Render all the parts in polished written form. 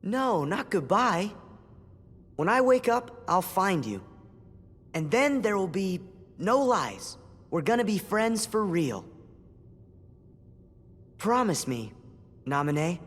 No, not goodbye. When I wake up, I'll find you. And then there will be no lies. We're gonna be friends for real. Promise me, Naminé.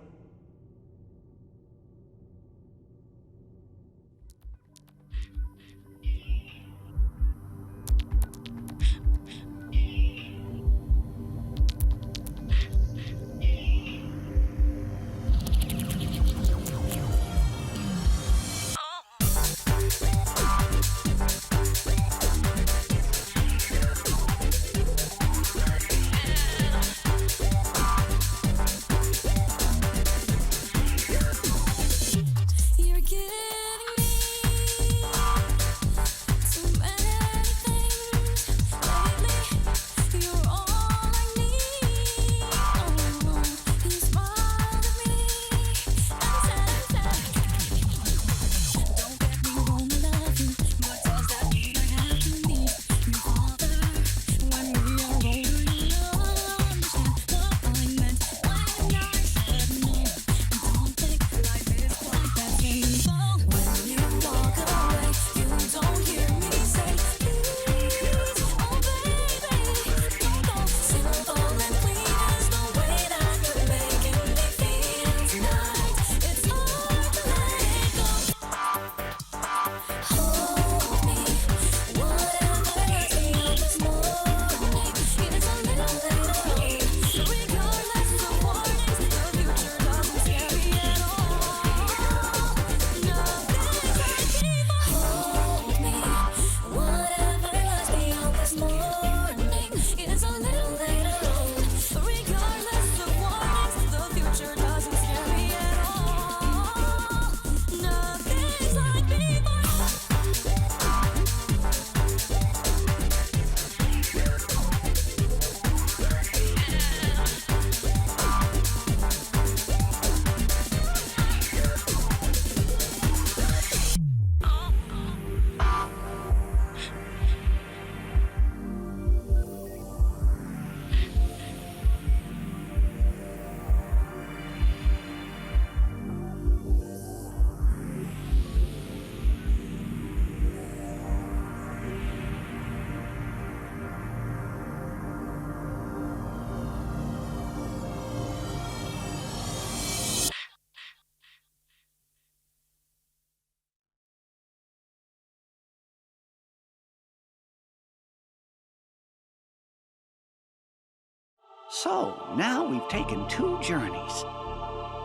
So, now we've taken 2 journeys.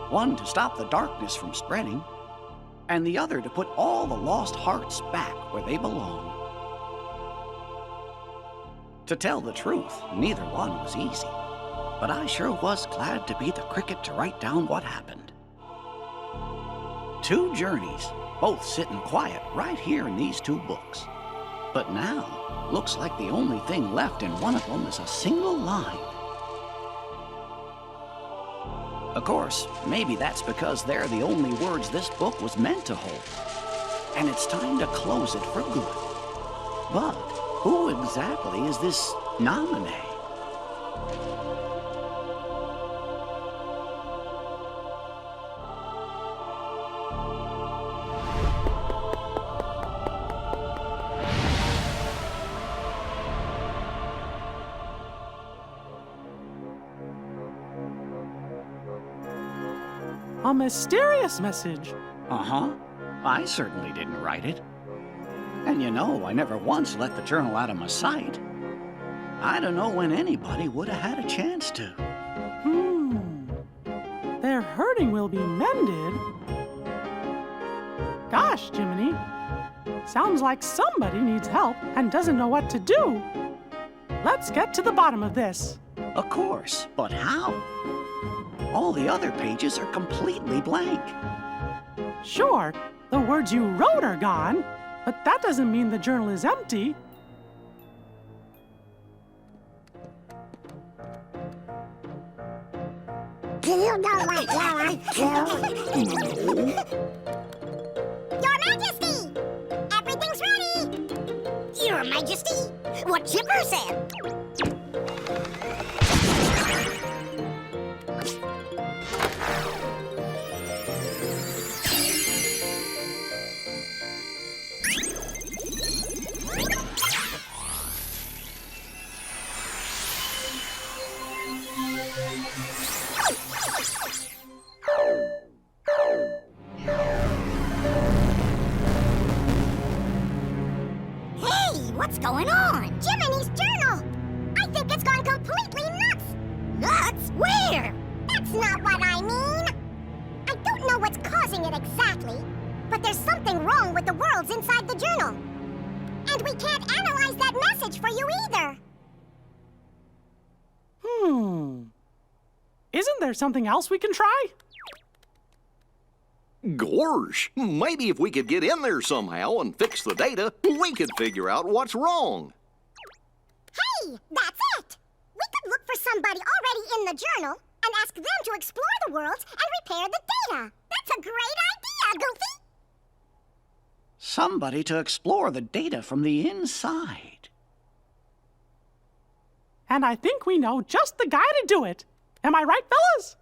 One to stop the darkness from spreading, and the other to put all the lost hearts back where they belong. To tell the truth, neither one was easy, but I sure was glad to be the cricket to write down what happened. 2 journeys, both sitting quiet right here in these 2 books. But now, looks like the only thing left in one of them is a single line. Of course, maybe that's because they're the only words this book was meant to hold. And it's time to close it for good. But who exactly is this Naminé? A mysterious message. Uh-huh. I certainly didn't write it. And you know, I never once let the journal out of my sight. I don't know when anybody would have had a chance to. Their hurting will be mended. Gosh, Jiminy. Sounds like somebody needs help and doesn't know what to do. Let's get to the bottom of this. Of course, but how? All the other pages are completely blank. Sure, the words you wrote are gone, but that doesn't mean the journal is empty. You don't like that, Your Majesty! Everything's ready! Your Majesty, what Chipper said. What's going on? Jiminy's journal! I think it's gone completely nuts! Nuts? Where? That's not what I mean! I don't know what's causing it exactly, but there's something wrong with the worlds inside the journal. And we can't analyze that message for you either. Isn't there something else we can try? Gorsh, maybe if we could get in there somehow and fix the data, we could figure out what's wrong. Hey, that's it! We could look for somebody already in the journal and ask them to explore the worlds and repair the data. That's a great idea, Goofy! Somebody to explore the data from the inside. And I think we know just the guy to do it. Am I right, fellas?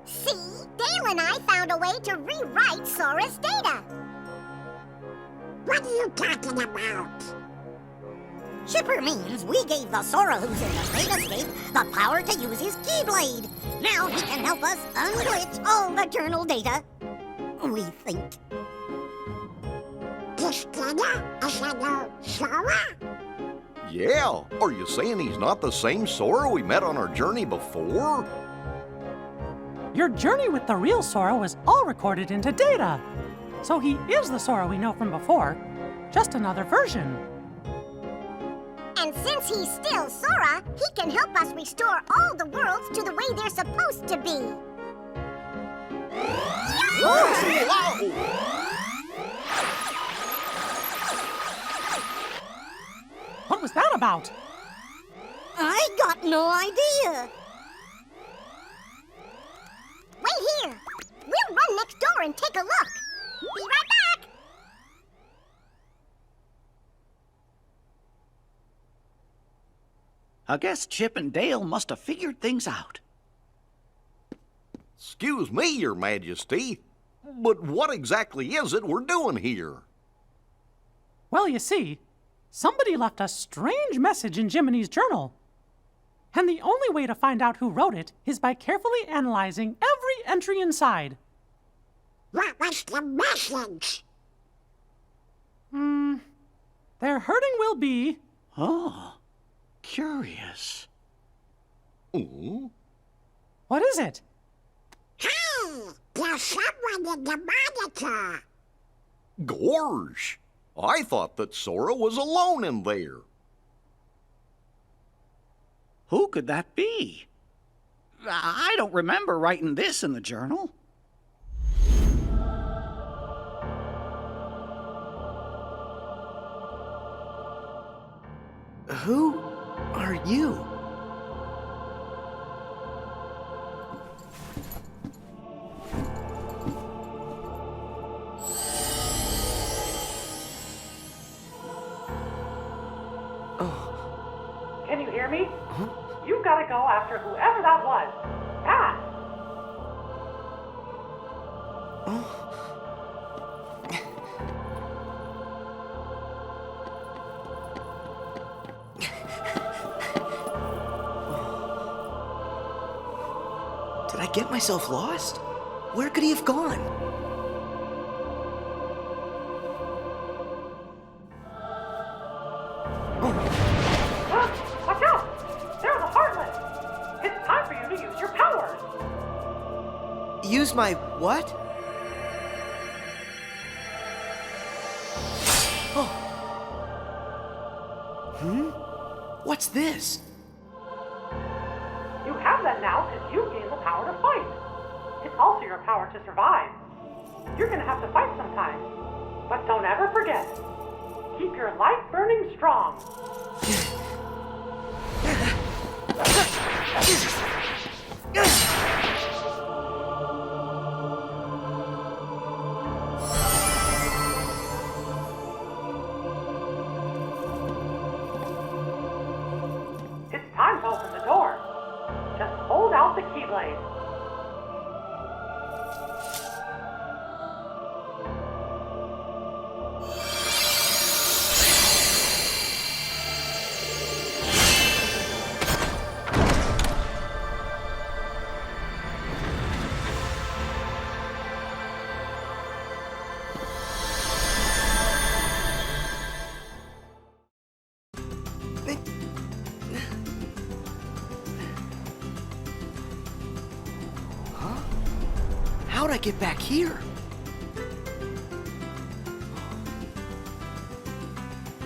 See? Dale and I found a way to rewrite Sora's data. What are you talking about? Chipper means we gave the Sora who's in the Great Escape the power to use his Keyblade. Now he can help us unglitch all the journal data. We think. This data is a new Sora? Yeah, are you saying he's not the same Sora we met on our journey before? Your journey with the real Sora was all recorded into data. So he is the Sora we know from before, just another version. And since he's still Sora, he can help us restore all the worlds to the way they're supposed to be. Whoa! What was that about? I got no idea. Wait here. We'll run next door and take a look. Be right back. I guess Chip and Dale must have figured things out. Excuse me, Your Majesty, but what exactly is it we're doing here? Well, you see, somebody left a strange message in Jiminy's journal. And the only way to find out who wrote it is by carefully analyzing every entry inside. What was the message? Their hurting will be... Oh, curious. Ooh. What is it? Hey, there's someone in the monitor. Gorge, I thought that Sora was alone in there. Who could that be? I don't remember writing this in the journal. Who are you? Can you hear me? You've got to go after whoever that was. Fast! Did I get myself lost? Where could he have gone? Watch out! They're the Heartless! It's time for you to use your powers! Use my what? Oh. What's this? You have that now because you gained the power to fight. It's also your power to survive. You're gonna have to fight sometime. But don't ever forget, keep your light burning strong. Blade. How'd I get back here?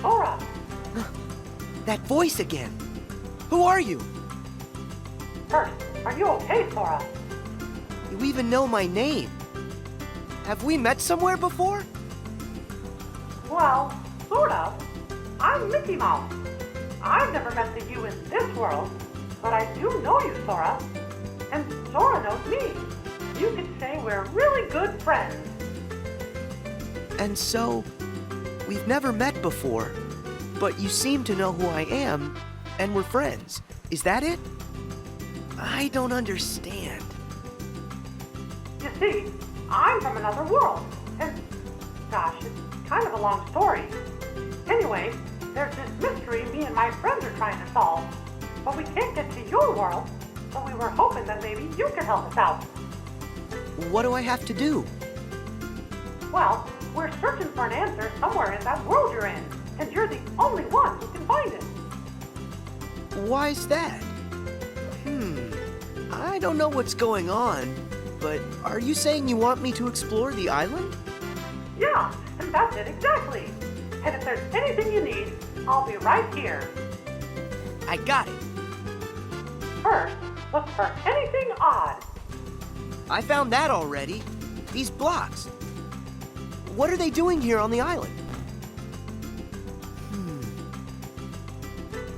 Sora! That voice again. Who are you? First, are you okay, Sora? You even know my name. Have we met somewhere before? Well, sort of. I'm Mickey Mouse. I've never met the you in this world, but I do know you, Sora. And Sora knows me. You could say we're really good friends. And so, we've never met before, but you seem to know who I am, and we're friends. Is that it? I don't understand. You see, I'm from another world, and gosh, it's kind of a long story. Anyway, there's this mystery me and my friends are trying to solve, but we can't get to your world, so we were hoping that maybe you could help us out. What do I have to do? Well, we're searching for an answer somewhere in that world you're in, and you're the only one who can find it. Why's that? I don't know what's going on, but are you saying you want me to explore the island? Yeah, and that's it exactly. And if there's anything you need, I'll be right here. I got it. First, look for anything odd. I found that already. These blocks. What are they doing here on the island?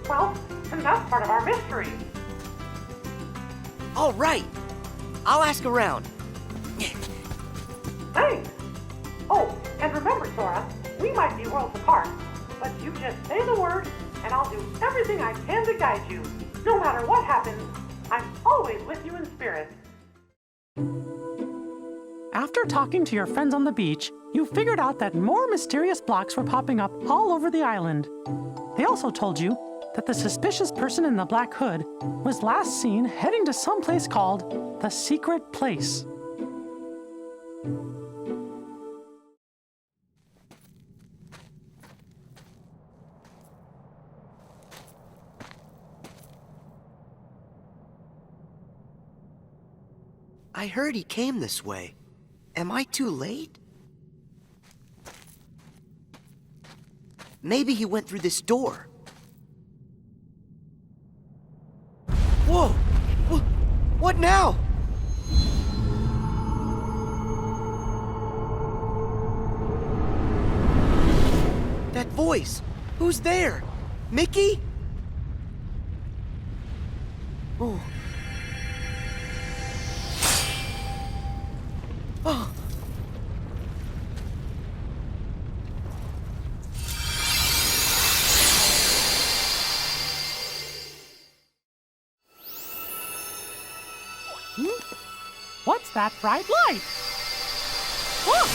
Well, and that's part of our mystery. All right. I'll ask around. Thanks. Oh, and remember, Sora, we might be worlds apart, but you just say the word, and I'll do everything I can to guide you. No matter what happens, I'm always with you in spirit. After talking to your friends on the beach, you figured out that more mysterious blocks were popping up all over the island. They also told you that the suspicious person in the black hood was last seen heading to some place called the Secret Place. I heard he came this way. Am I too late? Maybe he went through this door. Whoa! What now? That voice! Who's there? Mickey? Oh. Oh. What's that bright light? Look!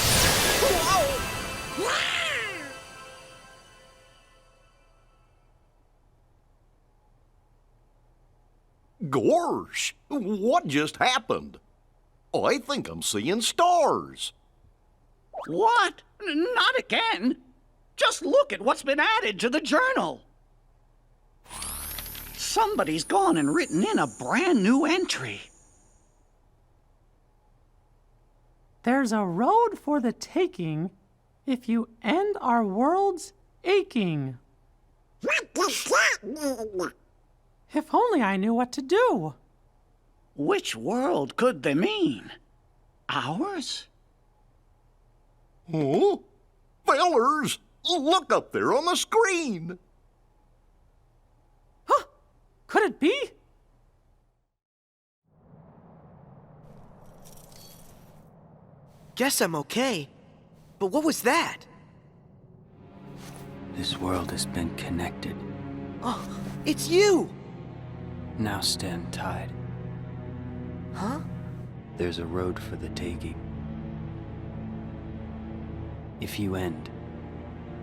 Gorsh, what just happened? I think I'm seeing stars. What? Not again. Just look at what's been added to the journal. Somebody's gone and written in a brand new entry. There's a road for the taking if you end our world's aching. What does that mean? If only I knew what to do. Which world could they mean? Ours? Huh? Fellers, look up there on the screen. Huh? Could it be? Guess I'm okay. But what was that? This world has been connected. Oh, it's you! Now stand tied. Huh? There's a road for the taking. If you end,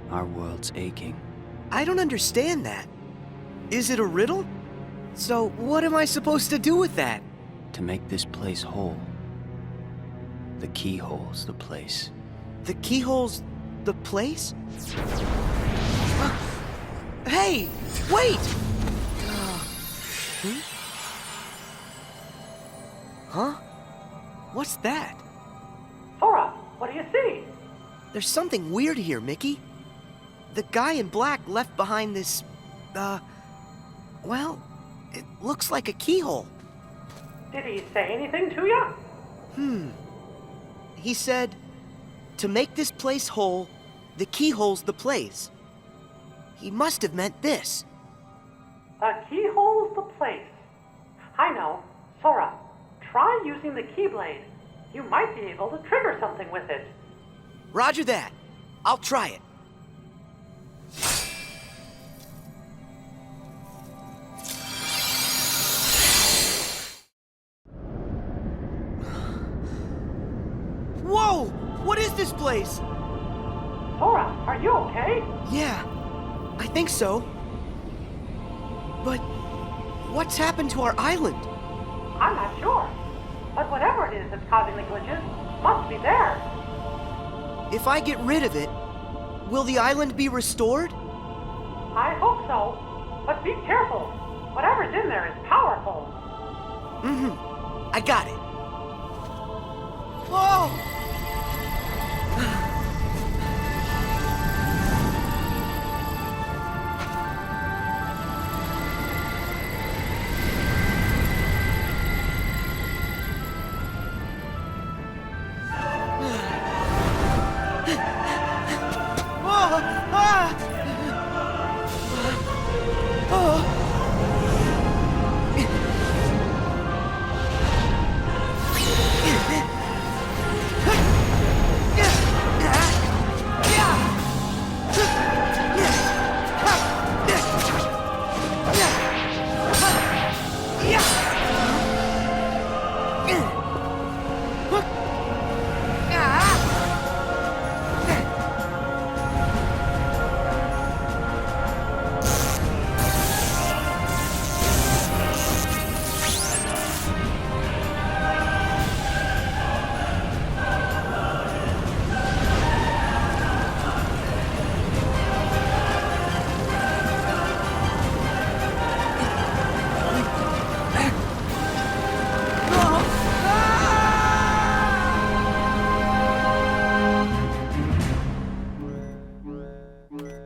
our world's aching. I don't understand that. Is it a riddle? So what am I supposed to do with that? To make this place whole. The keyhole's the place. The keyhole's the place? Hey, wait! Huh? What's that? Sora, what do you see? There's something weird here, Mickey. The guy in black left behind this, well, it looks like a keyhole. Did he say anything to you? He said, to make this place whole, the keyhole's the place. He must have meant this. The keyhole's the place. I know. Sora, try using the Keyblade. You might be able to trigger something with it. Roger that. I'll try it. Whoa! What is this place? Sora, are you okay? Yeah, I think so. But what's happened to our island? I'm not sure. But whatever it is that's causing the glitches must be there. If I get rid of it, will the island be restored? I hope so. But be careful. Whatever's in there is powerful. I got it. Whoa!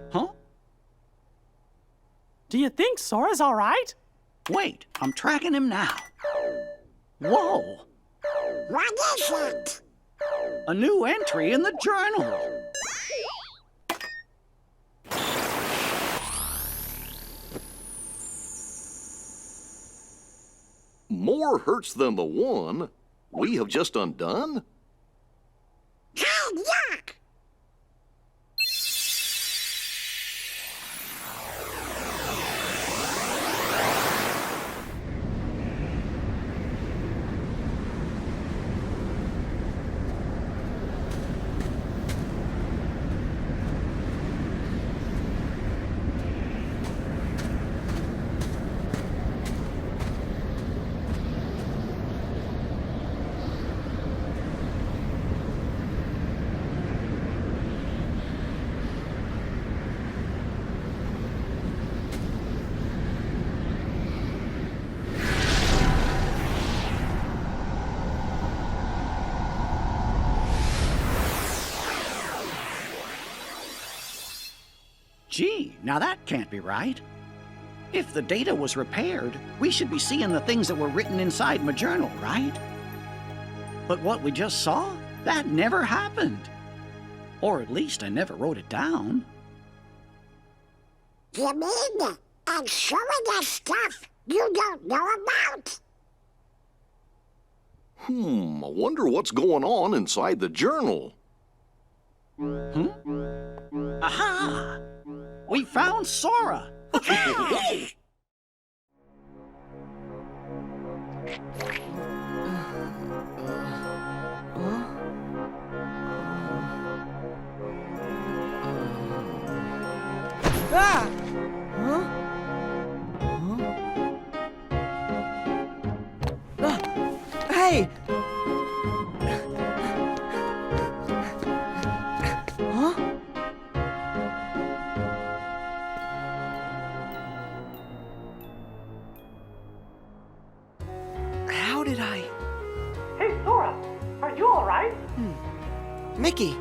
Huh? Do you think Sora's all right? Wait, I'm tracking him now. Whoa! What is it? A new entry in the journal. More hurts than the one we have just undone? Hey, yuck! Gee, now that can't be right. If the data was repaired, we should be seeing the things that were written inside my journal, right? But what we just saw, that never happened. Or at least I never wrote it down. You mean and showing us stuff you don't know about? I wonder what's going on inside the journal. Aha! We found Sora! Hey! Huh? How did I... Hey, Sora, are you alright? Mickey,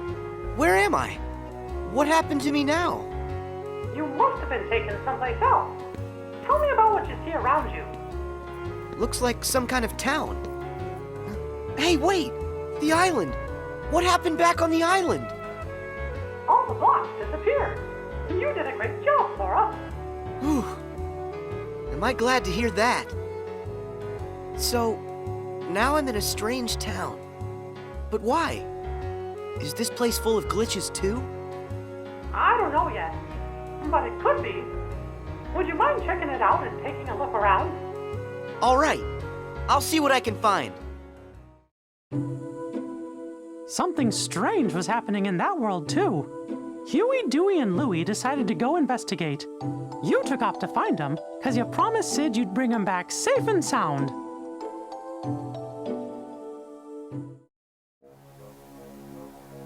where am I? What happened to me now? You must have been taken someplace else. Tell me about what you see around you. Looks like some kind of town. Hey, wait! The island! What happened back on the island? All the blocks disappeared. You did a great job, Sora. Whew. Am I glad to hear that? So, now I'm in a strange town. But why? Is this place full of glitches too? I don't know yet, but it could be. Would you mind checking it out and taking a look around? All right. I'll see what I can find. Something strange was happening in that world, too. Huey, Dewey, and Louie decided to go investigate. You took off to find them, because you promised Sid you'd bring them back safe and sound.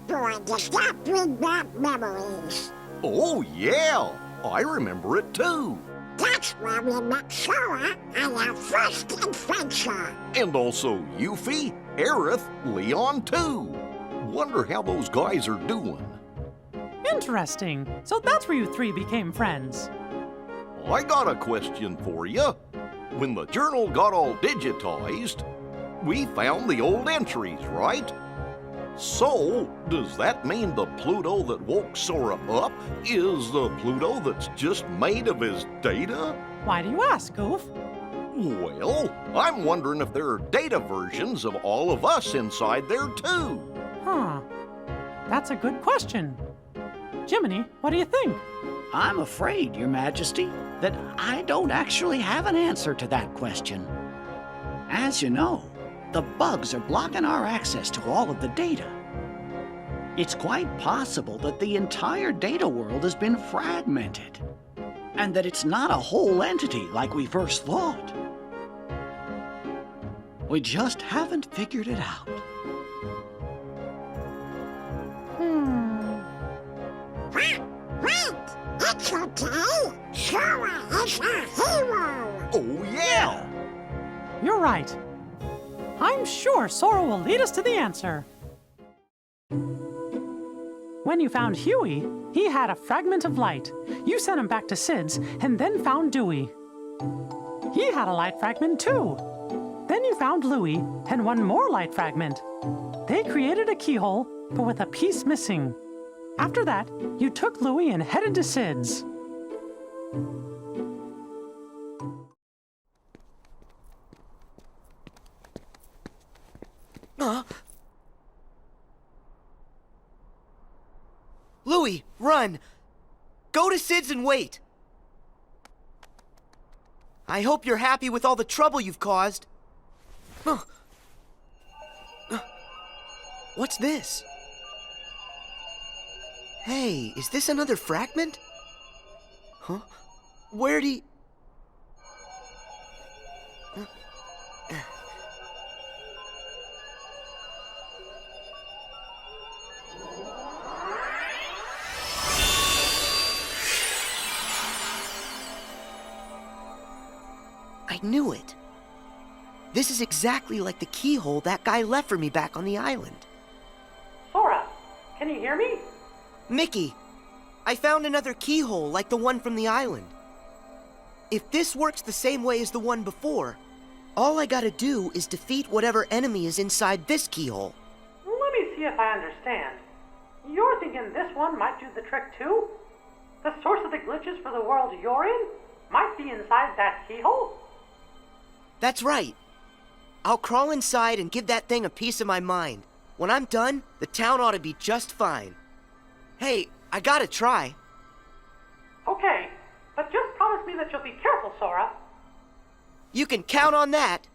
Going to stop with bad memories. Oh, yeah. I remember it too. That's where we met Sora on our first adventure. And also Yuffie, Aerith, Leon too. Wonder how those guys are doing. Interesting. So that's where you three became friends. I got a question for you. When the journal got all digitized, we found the old entries, right? So, does that mean the Pluto that woke Sora up is the Pluto that's just made of his data? Why do you ask, Goof? Well, I'm wondering if there are data versions of all of us inside there too. Huh. That's a good question. Jiminy, what do you think? I'm afraid, Your Majesty, that I don't actually have an answer to that question. As you know, the bugs are blocking our access to all of the data. It's quite possible that the entire data world has been fragmented, and that it's not a whole entity like we first thought. We just haven't figured it out. Wait! It's okay! Sora is our hero! Oh, yeah! You're right. I'm sure Sora will lead us to the answer. When you found Huey, he had a fragment of light. You sent him back to Sid's and then found Dewey. He had a light fragment too. Then you found Louie and one more light fragment. They created a keyhole, but with a piece missing. After that, you took Louie and headed to Sid's. Louie, run! Go to Sid's and wait! I hope you're happy with all the trouble you've caused. What's this? Hey, is this another fragment? Huh? Where'd he... I knew it. This is exactly like the keyhole that guy left for me back on the island. Sora, can you hear me? Mickey, I found another keyhole like the one from the island. If this works the same way as the one before, all I gotta do is defeat whatever enemy is inside this keyhole. Let me see if I understand. You're thinking this one might do the trick too? The source of the glitches for the world you're in might be inside that keyhole? That's right. I'll crawl inside and give that thing a piece of my mind. When I'm done, the town ought to be just fine. Hey, I gotta try. Okay, but just promise me that you'll be careful, Sora. You can count on that.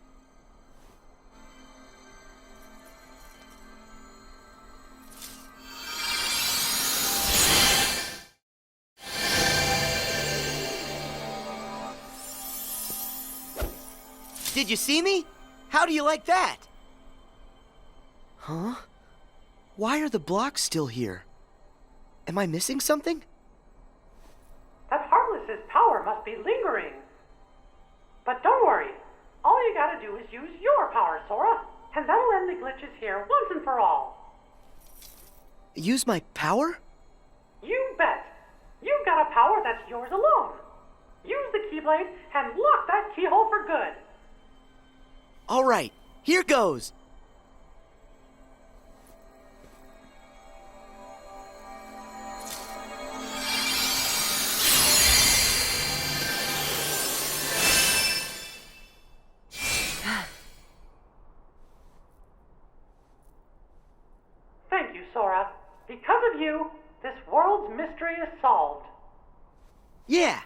Did you see me? How do you like that? Huh? Why are the blocks still here? Am I missing something? That Heartless's power must be lingering. But don't worry. All you gotta do is use your power, Sora, and that'll end the glitches here once and for all. Use my power? You bet. You've got a power that's yours alone. Use the Keyblade and lock that keyhole for good. All right, here goes. Thank you, Sora. Because of you, this world's mystery is solved. Yeah.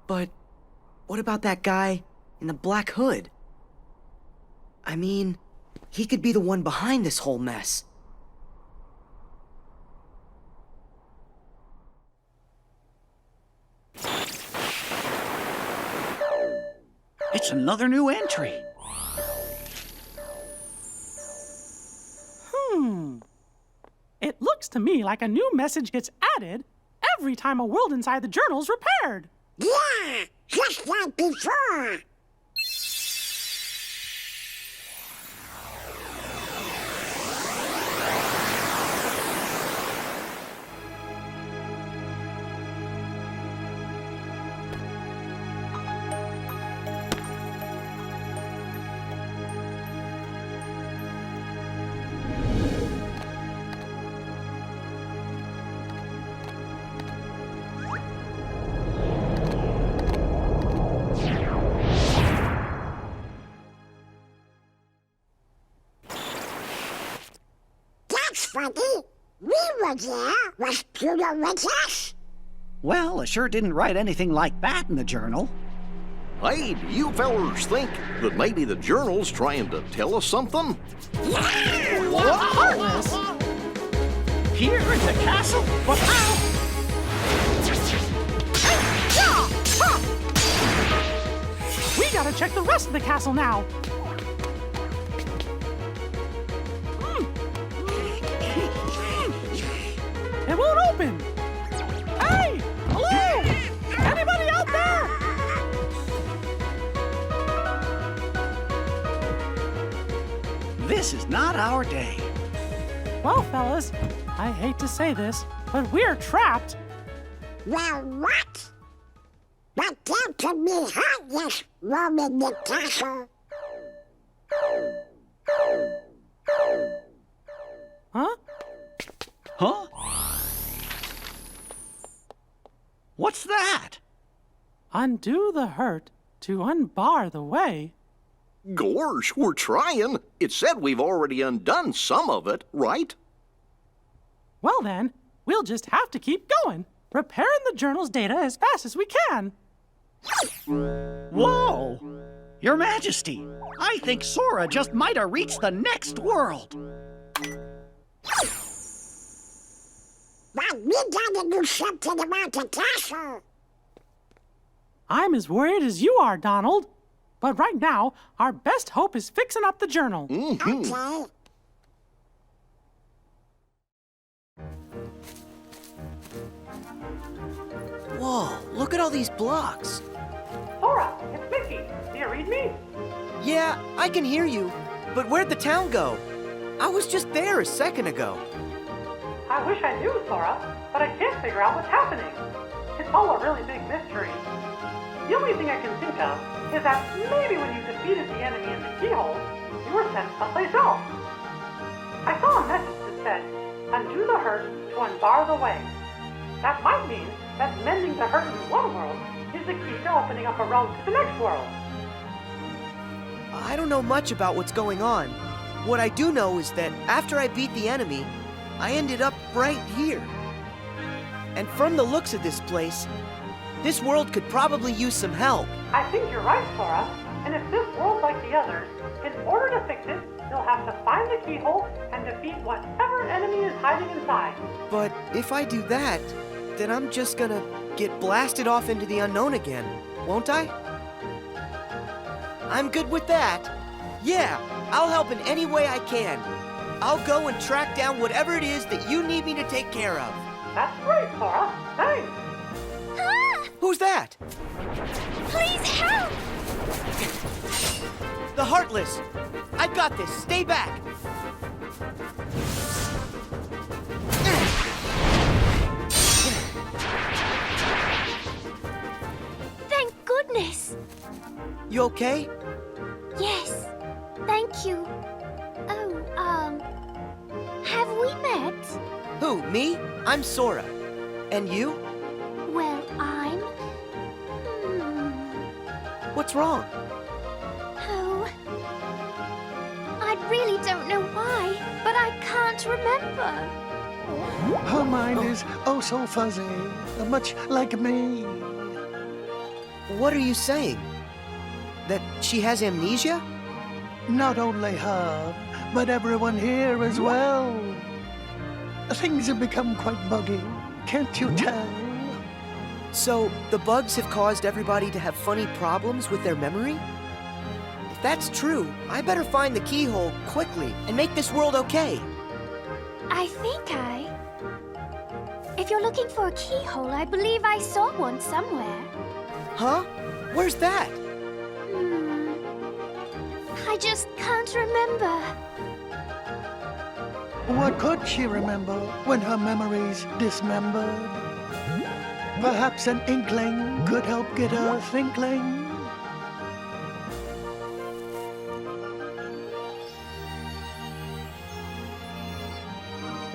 But what about that guy in the black hood? I mean, he could be the one behind this whole mess. It's another new entry. It looks to me like a new message gets added every time a world inside the journal's repaired. Yeah, just like before. That's funny. We were there. Was Pluto with us? Well, I sure didn't write anything like that in the journal. Hey, do you fellers think that maybe the journal's trying to tell us something? Heartless! Here in the castle? But how? We gotta check the rest of the castle now. It won't open. Hey! Hello! Anybody out there? This is not our day. Well, fellas, I hate to say this, but we're trapped. Well, what? But there can be heartless roaming the castle. Huh? Huh? What's that? Undo the hurt to unbar the way. Gorge, we're trying. It said we've already undone some of it, right? Well then, we'll just have to keep going, repairing the journal's data as fast as we can. Whoa! Your Majesty, I think Sora just might have reached the next world. But we gotta do something about the castle. I'm as worried as you are, Donald. But right now, our best hope is fixing up the journal. Okay. Whoa, look at all these blocks. Sora, it's Mickey. Do you read me? Yeah, I can hear you. But where'd the town go? I was just there a second ago. I wish I knew, Sora, but I can't figure out what's happening. It's all a really big mystery. The only thing I can think of is that maybe when you defeated the enemy in the keyhole, you were sent someplace else. I saw a message that said, undo the hurt to unbar the way. That might mean that mending the hurt in one world is the key to opening up a road to the next world. I don't know much about what's going on. What I do know is that after I beat the enemy, I ended up right here. And from the looks of this place, this world could probably use some help. I think you're right, Sora. And if this world's like the others, in order to fix it, you'll have to find the keyhole and defeat whatever enemy is hiding inside. But if I do that, then I'm just gonna get blasted off into the unknown again, won't I? I'm good with that. Yeah, I'll help in any way I can. I'll go and track down whatever it is that you need me to take care of. That's great, Sora. Thanks. Ah! Who's that? Please help! The Heartless. I've got this. Stay back. Thank goodness. You okay? Yes, thank you. Oh, have we met? Who, me? I'm Sora. And you? Well, I'm... What's wrong? Oh, I really don't know why, but I can't remember. Her mind is oh so fuzzy, much like me. What are you saying? That she has amnesia? Not only her, but everyone here as well. Things have become quite buggy, can't you tell? So, the bugs have caused everybody to have funny problems with their memory? If that's true, I better find the keyhole quickly and make this world okay. I think If you're looking for a keyhole, I believe I saw one somewhere. Huh? Where's that? I just can't remember. What could she remember when her memory's dismembered? Perhaps an inkling could help get her thinkling.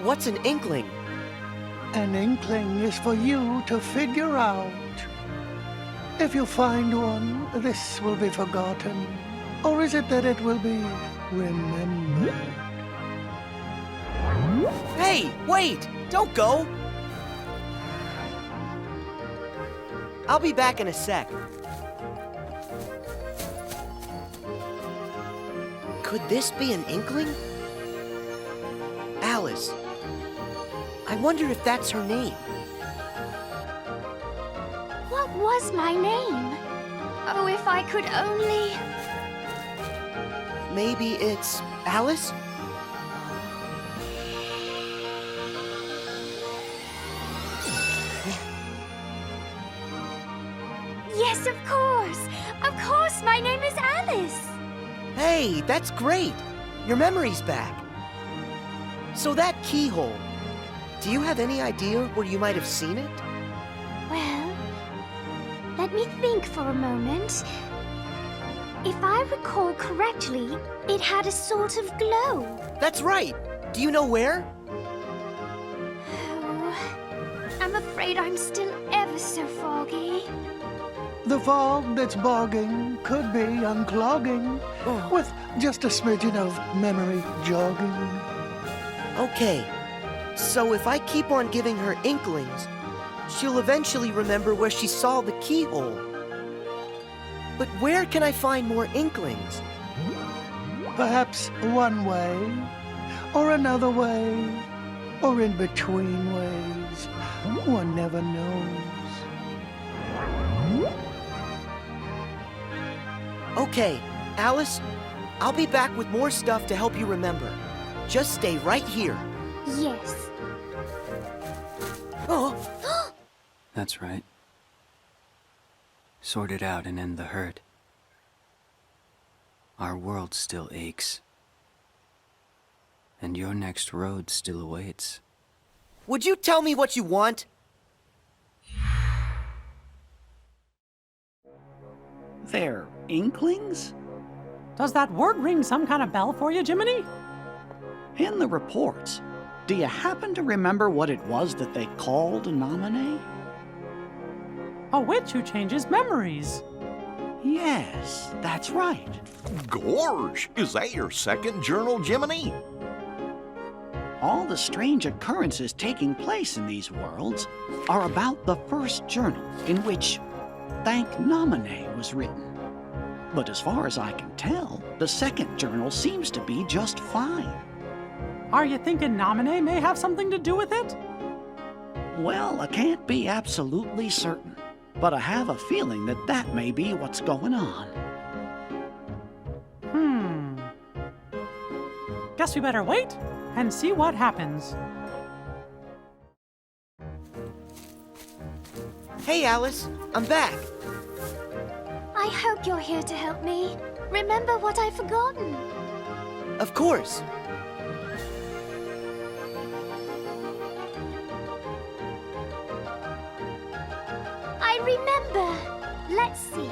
What's an inkling? An inkling is for you to figure out. If you find one, this will be forgotten. Or is it that it will be remembered? Hey, wait! Don't go! I'll be back in a sec. Could this be an inkling? Alice. I wonder if that's her name. What was my name? Oh, if I could only... Maybe it's Alice? Yes, of course! Of course, my name is Alice! Hey, that's great! Your memory's back. So that keyhole, do you have any idea where you might have seen it? Well, let me think for a moment. If I recall correctly, it had a sort of glow. That's right! Do you know where? Oh, I'm afraid I'm still ever so foggy. The fog that's bogging could be unclogging with just a smidgen of memory jogging. Okay, so if I keep on giving her inklings, she'll eventually remember where she saw the keyhole. But where can I find more inklings? Perhaps one way, or another way, or in between ways. One never knows. Okay, Alice, I'll be back with more stuff to help you remember. Just stay right here. Yes. Oh, That's right. Sort it out and end the hurt. Our world still aches. And your next road still awaits. would you tell me what you want? They're inklings? Does that word ring some kind of bell for you, Jiminy? In the reports, do you happen to remember what it was that they called Nominee? A witch who changes memories. Yes, that's right. Gorge, is that your second journal, Jiminy? All the strange occurrences taking place in these worlds are about the first journal in which Thank Nominee was written. But as far as I can tell, the second journal seems to be just fine. Are you thinking Nominee may have something to do with it? Well, I can't be absolutely certain, but I have a feeling that that may be what's going on. Guess we better wait and see what happens. Hey, Alice, I'm back. I hope you're here to help me. Remember what I've forgotten. Of course. I remember. Let's see.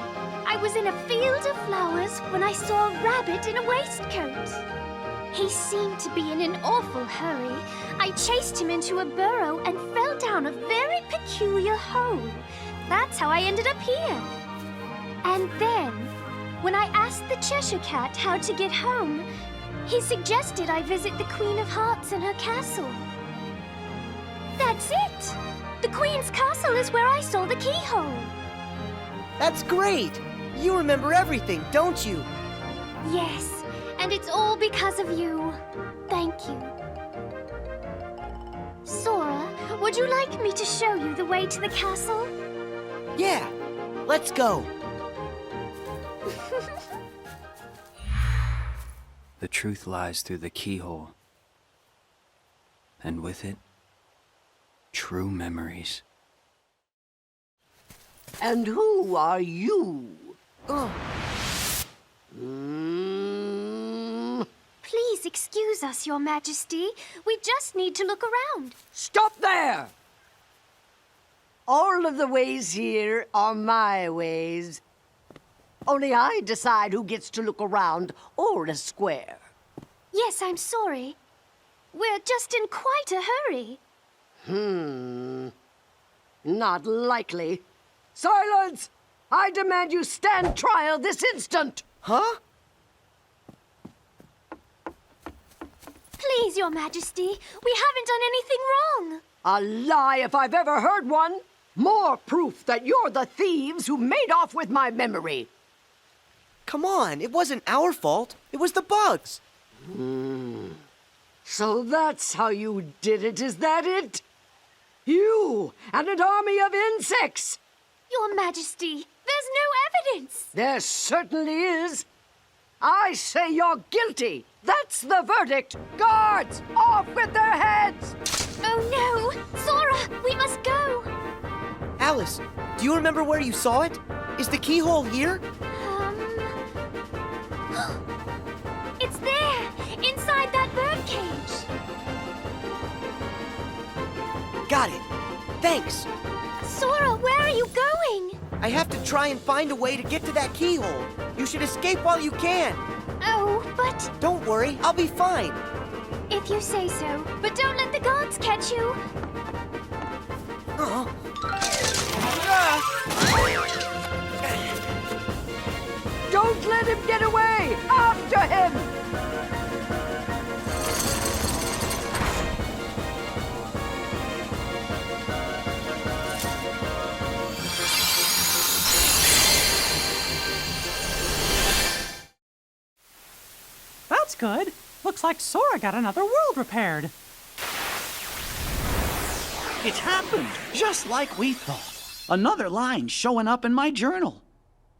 I was in a field of flowers when I saw a rabbit in a waistcoat. He seemed to be in an awful hurry. I chased him into a burrow and fell down a very peculiar hole. That's how I ended up here. And then, when I asked the Cheshire Cat how to get home, he suggested I visit the Queen of Hearts and her castle. That's it! The Queen's castle is where I saw the keyhole. That's great. You remember everything, don't you? Yes, and it's all because of you. Thank you. Sora, would you like me to show you the way to the castle? Yeah, let's go. The truth lies through the keyhole. And with it, true memories. And who are you? Please excuse us, Your Majesty. We just need to look around. Stop there! All of the ways here are my ways. Only I decide who gets to look around or a square. Yes, I'm sorry. We're just in quite a hurry. Not likely. Silence! I demand you stand trial this instant! Huh? Please, Your Majesty, we haven't done anything wrong. A lie if I've ever heard one. More proof that you're the thieves who made off with my memory. Come on, it wasn't our fault. It was the bugs. So that's how you did it, is that it? You and an army of insects! Your Majesty, there's no evidence. There certainly is. I say you're guilty. That's the verdict. Guards, off with their heads! Oh no! Sora, we must go! Alice, do you remember where you saw it? Is the keyhole here? It's there! Inside that birdcage! Got it. Thanks. Sora, where are you going? I have to try and find a way to get to that keyhole. You should escape while you can. Oh, but Don't worry, I'll be fine. if you say so. But don't let the guards catch you. Don't let him get away! After him! That's good. Looks like Sora got another world repaired. It's happened, just like we thought. Another line showing up in my journal.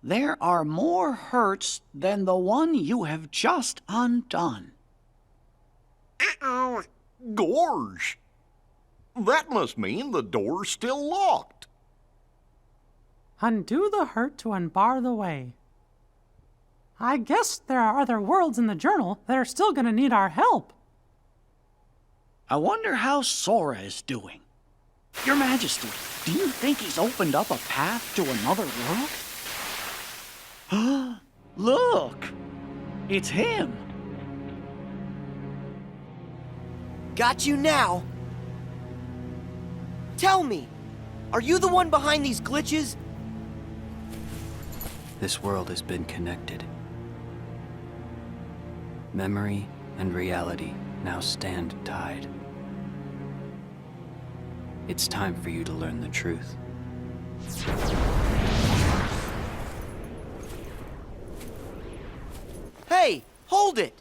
There are more hurts than the one you have just undone. Gorge! That must mean the door's still locked. Undo the hurt to unbar the way. I guess there are other worlds in the journal that are still gonna need our help. I wonder how Sora is doing. Your Majesty, do you think he's opened up a path to another world? Look! It's him! Got you now. Tell me, are you the one behind these glitches? This world has been connected. Memory and reality now stand tied. It's time for you to learn the truth. Hey, hold it!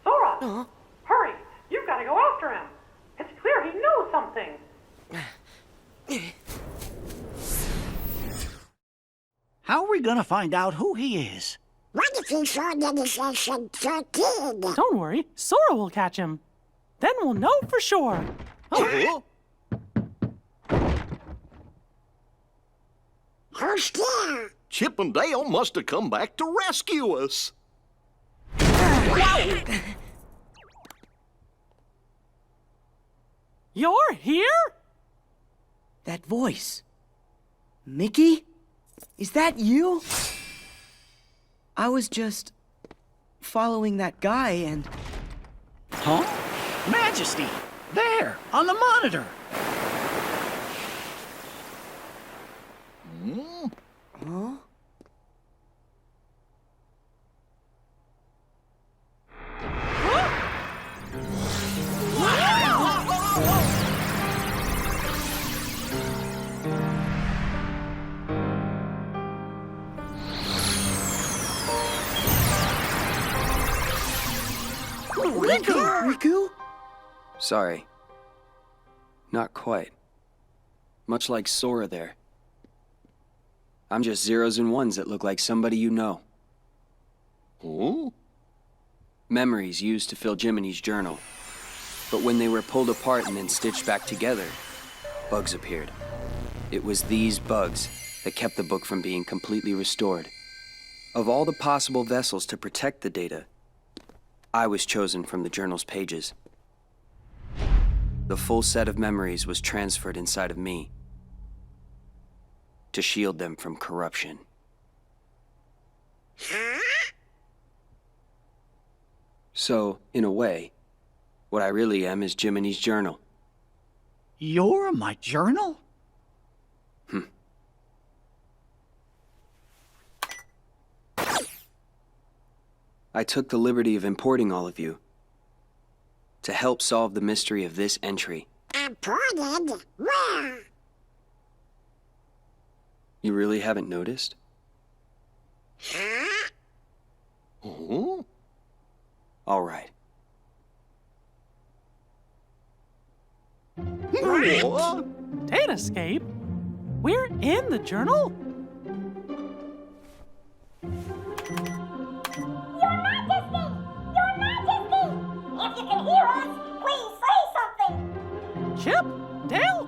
Sora! Hurry! You've got to go after him! It's clear he knows something! How are we gonna find out who he is? What if he saw that it's a kid? Don't worry, Sora will catch him. Then we'll know for sure. Huh? Who's there? Chip and Dale must have come back to rescue us. You're here? That voice. Mickey? Is that you? I was just following that guy and... Huh? Majesty! There, on the monitor! Huh? Riku? Sorry. Not quite. Much like Sora there. I'm just zeros and ones that look like somebody you know. Huh? Memories used to fill Jiminy's journal. But when they were pulled apart and then stitched back together, bugs appeared. It was these bugs that kept the book from being completely restored. Of all the possible vessels to protect the data, I was chosen from the journal's pages. The full set of memories was transferred inside of me to shield them from corruption. So, in a way, what I really am is Jiminy's journal. You're my journal? I took the liberty of importing all of you to help solve the mystery of this entry. Imported? Where? You really haven't noticed? Huh? Huh? All right. What? Datascape? We're in the journal? If you can hear us, please say something. Chip? Dale?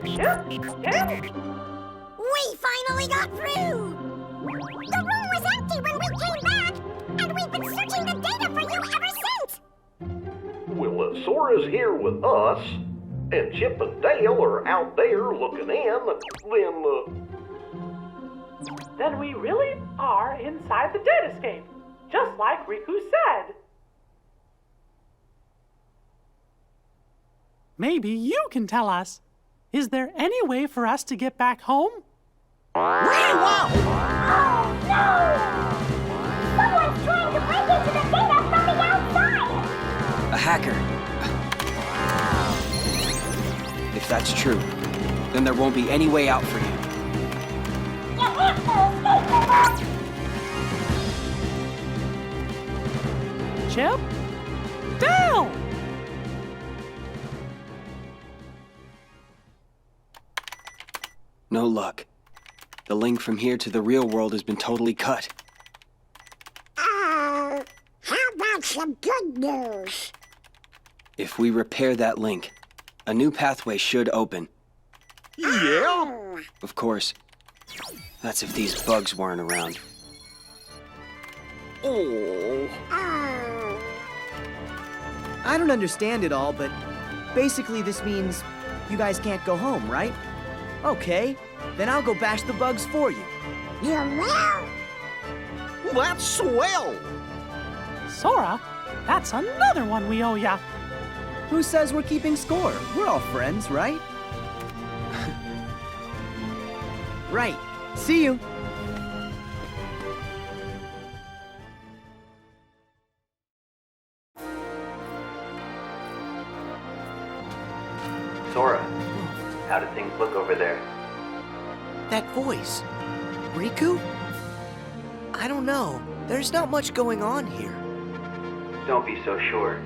Chip? Dale? We finally got through. The room was empty when we came back, and we've been searching the data for you ever since. Well, Sora's here with us, and Chip and Dale are out there looking in, Then we really are inside the Datascape, just like Riku said. Maybe you can tell us. Is there any way for us to get back home? Oh, no! Someone's trying to break into the data from the outside! A hacker. If that's true, then there won't be any way out for you. You have to escape the box! Chip? Dale! No luck. The link from here to the real world has been totally cut. Oh, how about some good news? If we repair that link, a new pathway should open. Yeah? Of course, that's if these bugs weren't around. Oh. Oh. I don't understand it all, but basically this means you guys can't go home, right? Okay, then I'll go bash the bugs for you. You will? That's swell! Sora, that's another one we owe ya. Who says we're keeping score? We're all friends, right? Right. See you. Sora, how do things look over there? That voice. Riku? I don't know. There's not much going on here. Don't be so sure.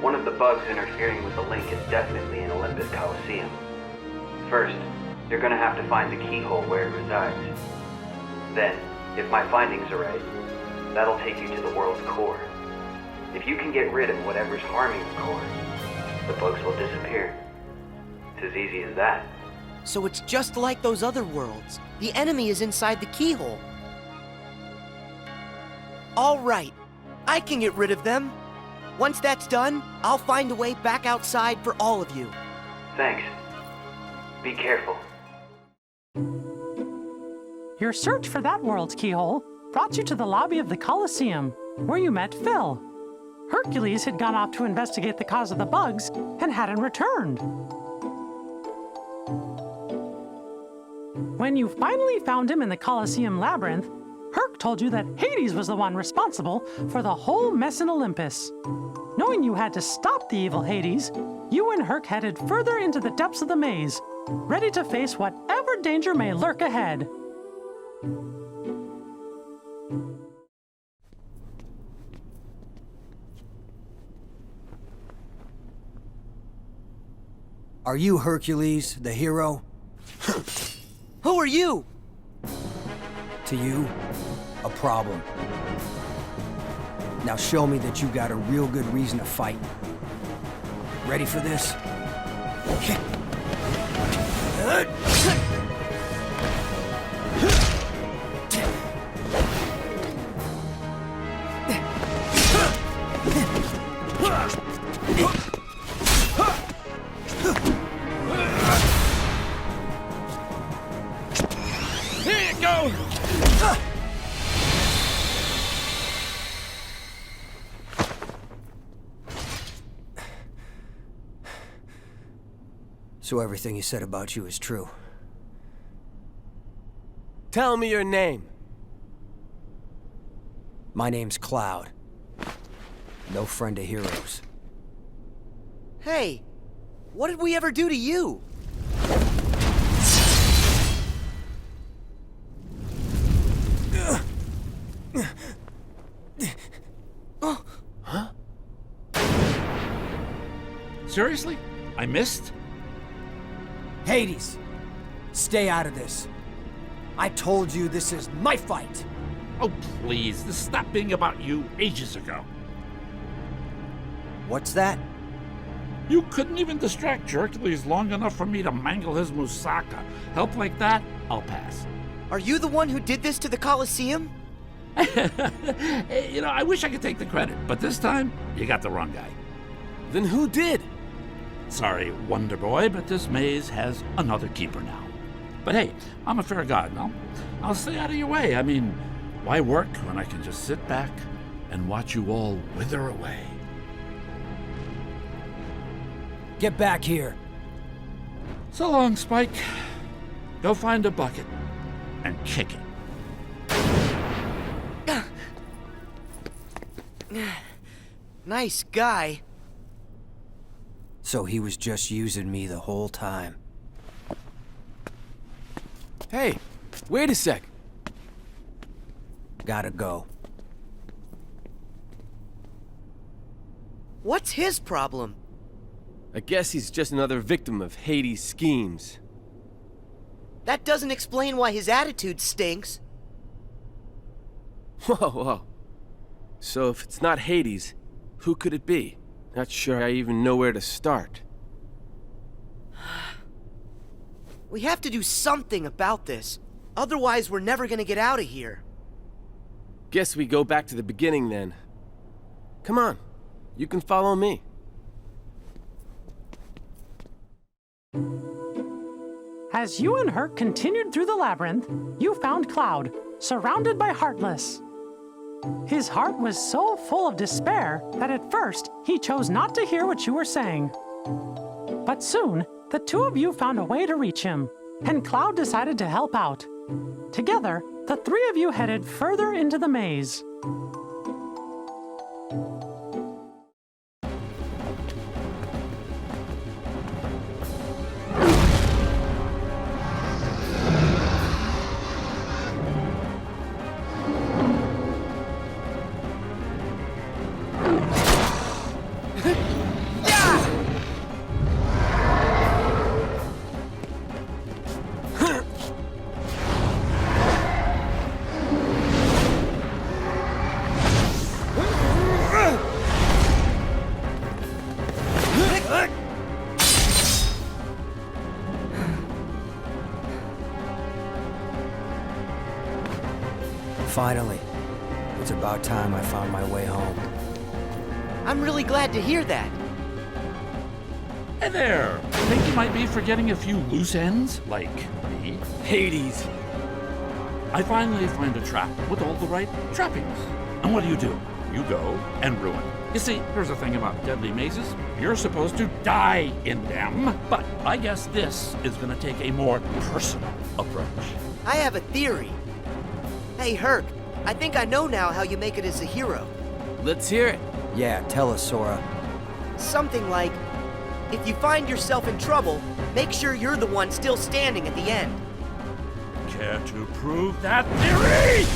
One of the bugs interfering with the link is definitely in Olympus Coliseum. First, you're gonna have to find the keyhole where it resides. Then, if my findings are right, that'll take you to the world's core. If you can get rid of whatever's harming the core, the bugs will disappear. It's as easy as that. So it's just like those other worlds. The enemy is inside the keyhole. All right, I can get rid of them. Once that's done, I'll find a way back outside for all of you. Thanks. Be careful. Your search for that world's keyhole brought you to the lobby of the Colosseum, where you met Phil. Hercules had gone off to investigate the cause of the bugs and hadn't returned. When you finally found him in the Colosseum labyrinth, Herc told you that Hades was the one responsible for the whole mess in Olympus. Knowing you had to stop the evil Hades, you and Herc headed further into the depths of the maze, ready to face whatever danger may lurk ahead. Are you Hercules, the hero? Who are you? To you, a problem. Now show me that you got a real good reason to fight. Ready for this? Here you go! So everything he said about you is true. Tell me your name. My name's Cloud. No friend of heroes. Hey, what did we ever do to you? Huh? Seriously? I missed? Hades! Stay out of this. I told you this is my fight! Oh, please. This stopped being about you ages ago. What's that? You couldn't even distract Hercules long enough for me to mangle his moussaka. Help like that? I'll pass. Are you the one who did this to the Colosseum? You know, I wish I could take the credit, but this time, you got the wrong guy. Then who did? Sorry, Wonder Boy, but this maze has another keeper now. But hey, I'm a fair god, no? I'll stay out of your way. I mean, why work when I can just sit back and watch you all wither away? Get back here. So long, Spike. Go find a bucket and kick it. Nice guy. So he was just using me the whole time. Hey, wait a sec. Gotta go. What's his problem? I guess he's just another victim of Hades' schemes. That doesn't explain why his attitude stinks. Whoa. So if it's not Hades, who could it be? Not sure I even know where to start. We have to do something about this. Otherwise, we're never gonna get out of here. Guess we go back to the beginning then. Come on, you can follow me. As you and Herc continued through the labyrinth, you found Cloud, surrounded by Heartless. His heart was so full of despair that at first he chose not to hear what you were saying. But soon, the two of you found a way to reach him, and Cloud decided to help out. Together, the three of you headed further into the maze. Finally. It's about time I found my way home. I'm really glad to hear that. Hey there! Think you might be forgetting a few loose ends, like me? Hades! I finally find a trap with all the right trappings. And what do? You go and ruin. You see, here's the thing about deadly mazes. You're supposed to die in them. But I guess this is gonna take a more personal approach. I have a theory. Hey, Herc, I think I know now how you make it as a hero. Let's hear it. Yeah, tell us, Sora. Something like, if you find yourself in trouble, make sure you're the one still standing at the end. Care to prove that theory?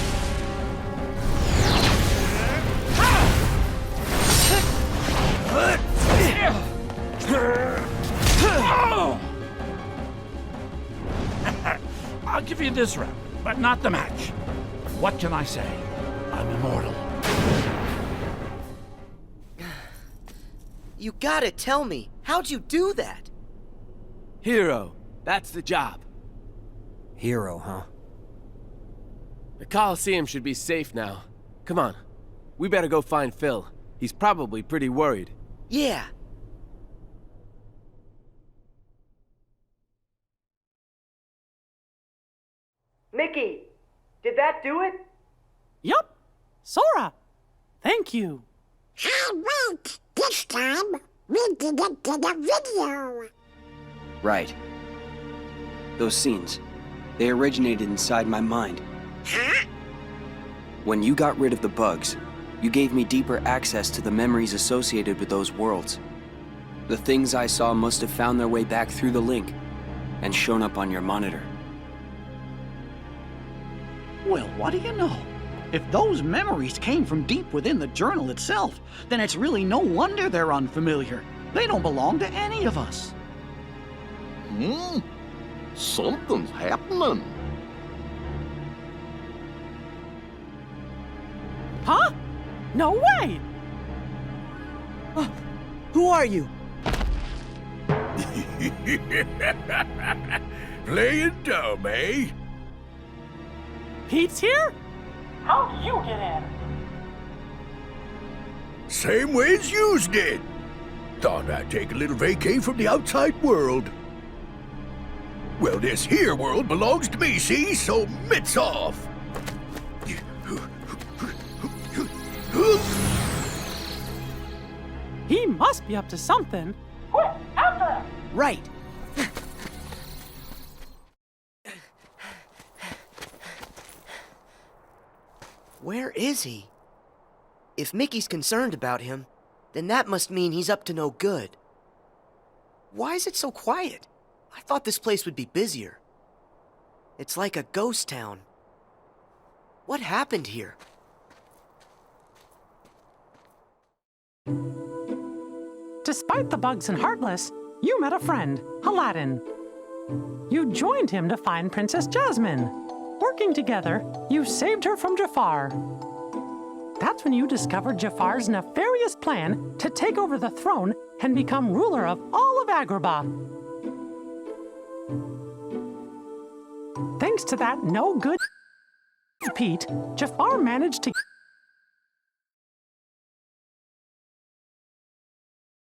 I'll give you this round, but not the match. What can I say? I'm immortal. You gotta tell me, how'd you do that? Hero. That's the job. Hero, huh? The Colosseum should be safe now. Come on. We better go find Phil. He's probably pretty worried. Yeah. Mickey, did that do it? Yup. Sora, thank you. Hey, wait! This time, we didn't get a video. Right. Those scenes, they originated inside my mind. Huh? When you got rid of the bugs, you gave me deeper access to the memories associated with those worlds. The things I saw must have found their way back through the link and shown up on your monitor. Well, what do you know? If those memories came from deep within the journal itself, then it's really no wonder they're unfamiliar. They don't belong to any of us. Something's happening. Huh? No way! Who are you? Playing dumb, eh? Pete's here? How'd you get in? Same way as yous did. Thought I'd take a little vacay from the outside world. Well, this here world belongs to me, see? So mitts off. He must be up to something. Quick, after him! Right. Where is he? If Mickey's concerned about him, then that must mean he's up to no good. Why is it so quiet? I thought this place would be busier. It's like a ghost town. What happened here? Despite the bugs and Heartless, you met a friend, Aladdin. You joined him to find Princess Jasmine. Working together, you saved her from Jafar. That's when you discovered Jafar's nefarious plan to take over the throne and become ruler of all of Agrabah. Thanks to that no-good Pete, Jafar managed to